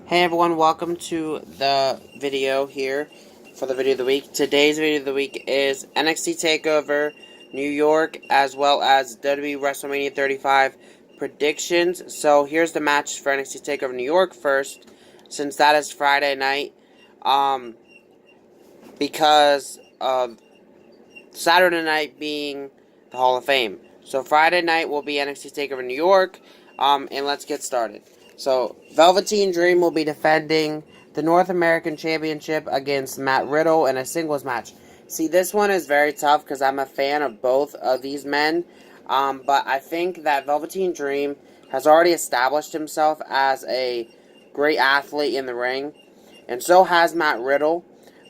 Hey everyone, welcome to the video here for the video of the week. Today's video of the week is NXT TakeOver New York as well as WWE WrestleMania 35 predictions. So here's the match for NXT TakeOver New York first, since that is Friday night, because of Saturday night being the Hall of Fame. So Friday night will be NXT TakeOver New York, and let's get started. So Velveteen Dream will be defending the North American Championship against Matt Riddle in a singles match. See, this one is very tough because I'm a fan of both of these men, but I think that Velveteen Dream has already established himself as a great athlete in the ring, and so has Matt Riddle,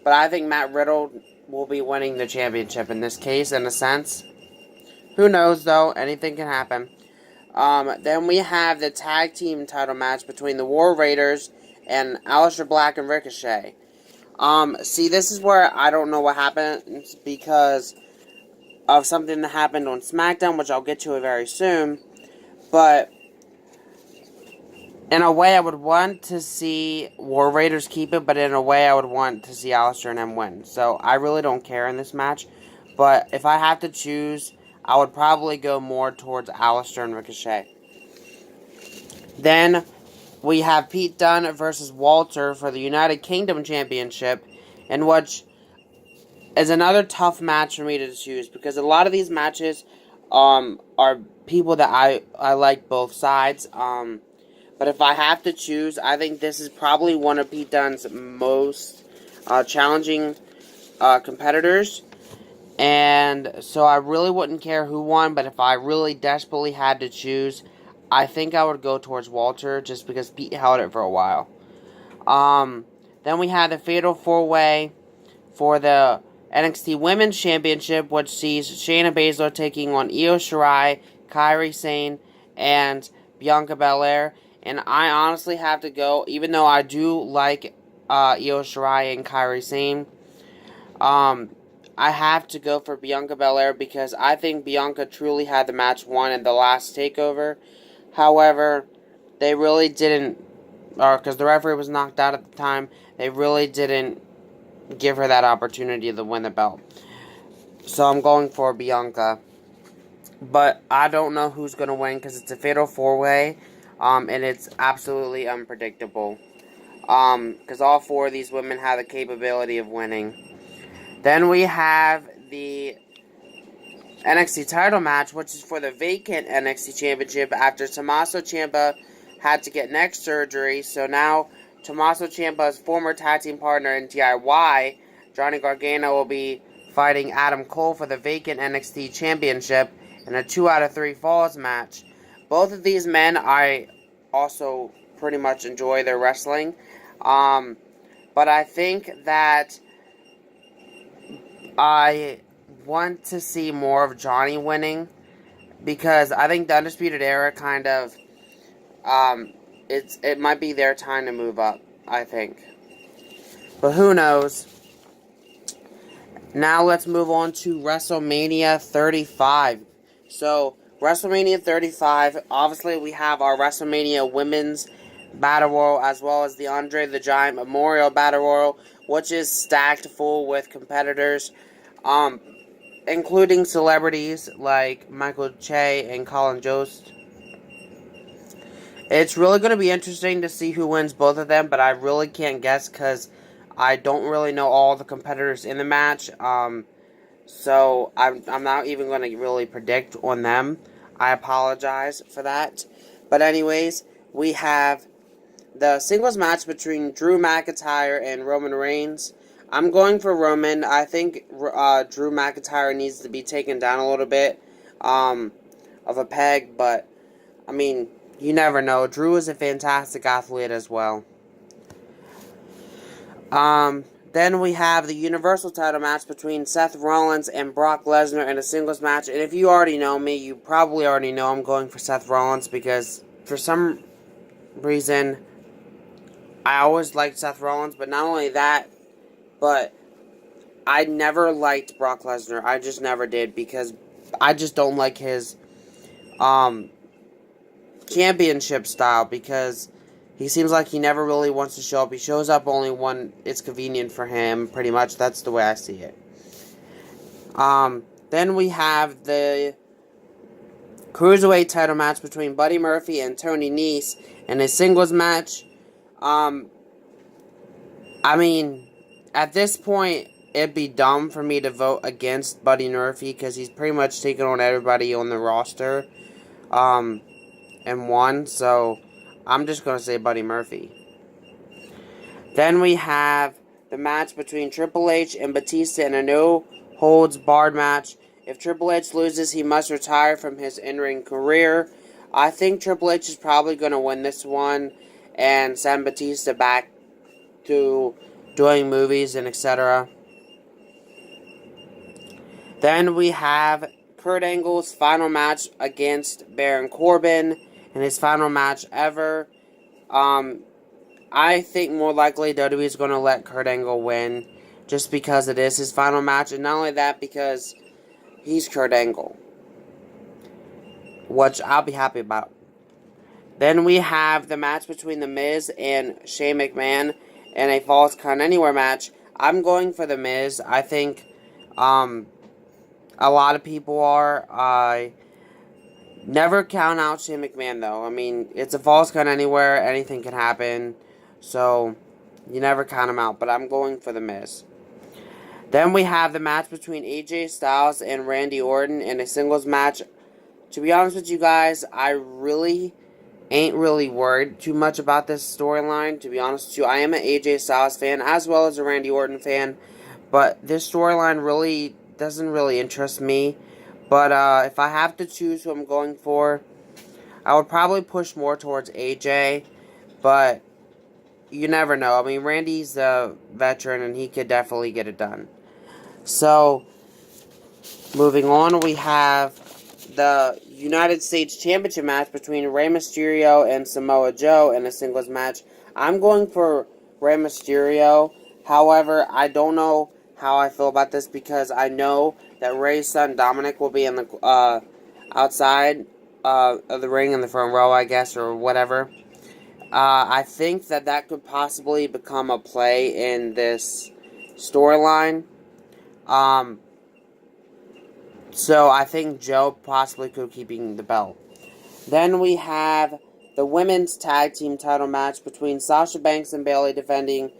but I think Matt Riddle will be winning the championship in this case, in a sense. Who knows, though? Anything can happen. Then we have the tag team title match between the War Raiders and Aleister Black and Ricochet. See, this is where I don't know what happens because of something that happened on SmackDown, which I'll get to very soon. But in a way, I would want to see War Raiders keep it, but in a way, I would want to see Aleister and him win. So I really don't care in this match. But if I have to choose, I would probably go more towards Aleister and Ricochet. Then we have Pete Dunne versus Walter for the United Kingdom Championship, in which is another tough match for me to choose because a lot of these matches are people that I like both sides. But if I have to choose, I think this is probably one of Pete Dunne's most challenging competitors. And so I really wouldn't care who won, but if I really desperately had to choose, I think I would go towards Walter just because Pete held it for a while. Then we have the Fatal 4-Way for the NXT Women's Championship, which sees Shayna Baszler taking on Io Shirai, Kairi Sane, and Bianca Belair. And I honestly have to go, even though I do like Io Shirai and Kairi Sane, I have to go for Bianca Belair because I think Bianca truly had the match won in the last TakeOver. However, they really didn't, because the referee was knocked out at the time, they really didn't give her that opportunity to win the belt. So I'm going for Bianca. But I don't know who's going to win because it's a Fatal 4-Way, and it's absolutely unpredictable. Because all four of these women have the capability of winning. Then we have the NXT title match, which is for the vacant NXT Championship after Tommaso Ciampa had to get neck surgery. So now Tommaso Ciampa's former tag team partner in DIY, Johnny Gargano, will be fighting Adam Cole for the vacant NXT Championship in a 2 out of 3 falls match. Both of these men, I also pretty much enjoy their wrestling. But I think that I want to see more of Johnny winning because I think the Undisputed Era kind of, it might be their time to move up, I think. But who knows? Now let's move on to WrestleMania 35. So, WrestleMania 35, obviously we have our WrestleMania Women's Battle Royal as well as the Andre the Giant Memorial Battle Royal, which is stacked full with competitors, including celebrities like Michael Che and Colin Jost. It's really going to be interesting to see who wins both of them, but I really can't guess because I don't really know all the competitors in the match. So I'm not even going to really predict on them. I apologize for that. But anyways, we have the singles match between Drew McIntyre and Roman Reigns. I'm going for Roman. I think Drew McIntyre needs to be taken down a little bit of a peg, but I mean, you never know. Drew is a fantastic athlete as well. Then we have the Universal title match between Seth Rollins and Brock Lesnar in a singles match. And if you already know me, you probably already know I'm going for Seth Rollins because for some reason I always liked Seth Rollins. But not only that, but I never liked Brock Lesnar. I just never did because I just don't like his championship style because He seems like he never really wants to show up. He shows up only when it's convenient for him, pretty much. That's the way I see it. Then we have the Cruiserweight title match between Buddy Murphy and Tony Nese in a singles match. I mean, at this point, it'd be dumb for me to vote against Buddy Murphy because he's pretty much taken on everybody on the roster and won. So I'm just going to say Buddy Murphy. Then we have the match between Triple H and Batista in a no-holds-barred match. If Triple H loses, he must retire from his in-ring career. I think Triple H is probably going to win this one and send Batista back to doing movies and etc. Then we have Kurt Angle's final match against Baron Corbin in his final match ever. I think more likely WWE is going to let Kurt Angle win just because it is his final match. And not only that, because he's Kurt Angle, which I'll be happy about. Then we have the match between The Miz and Shane McMahon in a Falls Count Anywhere match. I'm going for The Miz. I think a lot of people are. I never count out Shane McMahon, though. I mean, it's a Falls Count Anywhere. Anything can happen. So, you never count him out. But I'm going for The Miz. Then we have the match between AJ Styles and Randy Orton in a singles match. To be honest with you guys, I really ain't really worried too much about this storyline. To be honest with you, I am an AJ Styles fan as well as a Randy Orton fan. But this storyline really doesn't really interest me. But if I have to choose who I'm going for, I would probably push more towards AJ. But you never know. I mean, Randy's a veteran and he could definitely get it done. So, moving on, we have the United States Championship match between Rey Mysterio and Samoa Joe in a singles match. I'm going for Rey Mysterio. However, I don't know how I feel about this because I know that Rey's son Dominic will be in the outside of the ring in the front row, I guess, or whatever. I think that could possibly become a play in this storyline. So I think Joe possibly could keeping the belt. Then we have the women's tag team title match between Sasha Banks and Bayley defending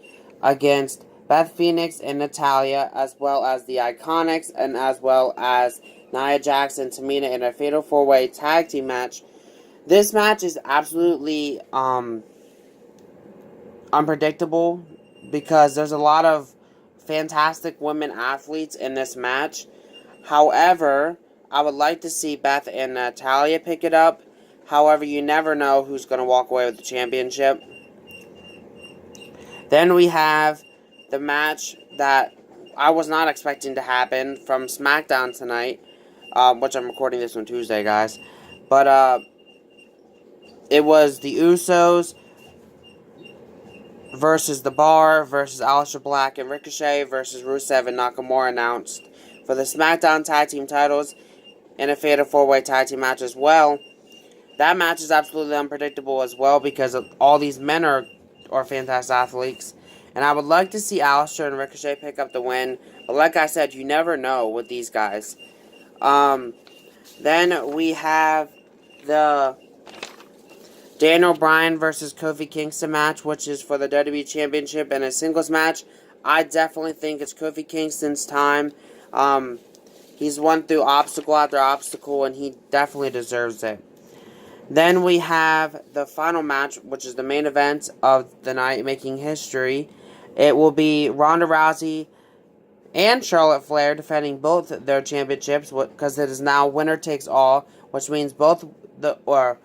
against Beth Phoenix and Natalya, as well as the Iconics, and as well as Nia Jax and Tamina in a fatal 4-way tag team match. This match is absolutely unpredictable because there's a lot of fantastic women athletes in this match. However, I would like to see Beth and Natalya pick it up. However, you never know who's going to walk away with the championship. Then we have the match that I was not expecting to happen from SmackDown tonight, which I'm recording this on Tuesday, guys. But it was the Usos versus The Bar versus Aleister Black and Ricochet versus Rusev and Nakamura announced for the SmackDown Tag Team titles in a fatal 4-way tag team match as well. That match is absolutely unpredictable as well because all these men are fantastic athletes. And I would like to see Aleister and Ricochet pick up the win. But like I said, you never know with these guys. Then we have the Daniel Bryan versus Kofi Kingston match, which is for the WWE Championship in a singles match. I definitely think it's Kofi Kingston's time. He's won through obstacle after obstacle, and he definitely deserves it. Then we have the final match, which is the main event of the night, making history. It will be Ronda Rousey and Charlotte Flair defending both their championships, because it is now winner takes all, which means both the Raw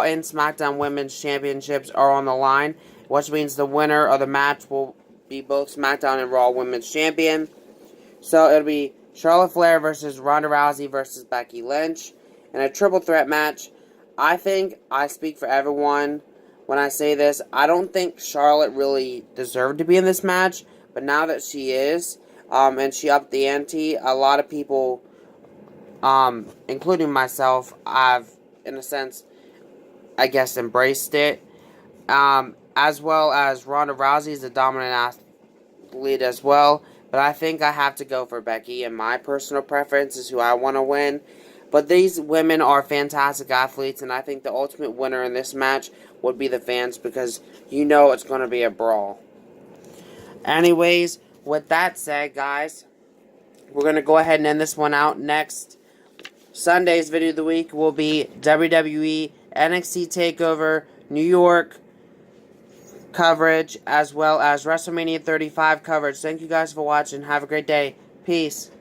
and SmackDown Women's Championships are on the line, which means the winner of the match will be both SmackDown and Raw Women's Champion. So it'll be Charlotte Flair versus Ronda Rousey versus Becky Lynch in a triple threat match. I think I speak for everyone when I say this. I don't think Charlotte really deserved to be in this match, but now that she is, and she upped the ante, a lot of people, including myself, I've, in a sense, I guess, embraced it. As well as Ronda Rousey is a dominant athlete as well. But I think I have to go for Becky, and my personal preference is who I want to win. But these women are fantastic athletes, and I think the ultimate winner in this match would be the fans, because you know it's going to be a brawl. Anyways, with that said, guys, we're going to go ahead and end this one out. Next Sunday's video of the week will be WWE NXT TakeOver New York coverage, as well as WrestleMania 35 coverage. Thank you guys for watching. Have a great day. Peace.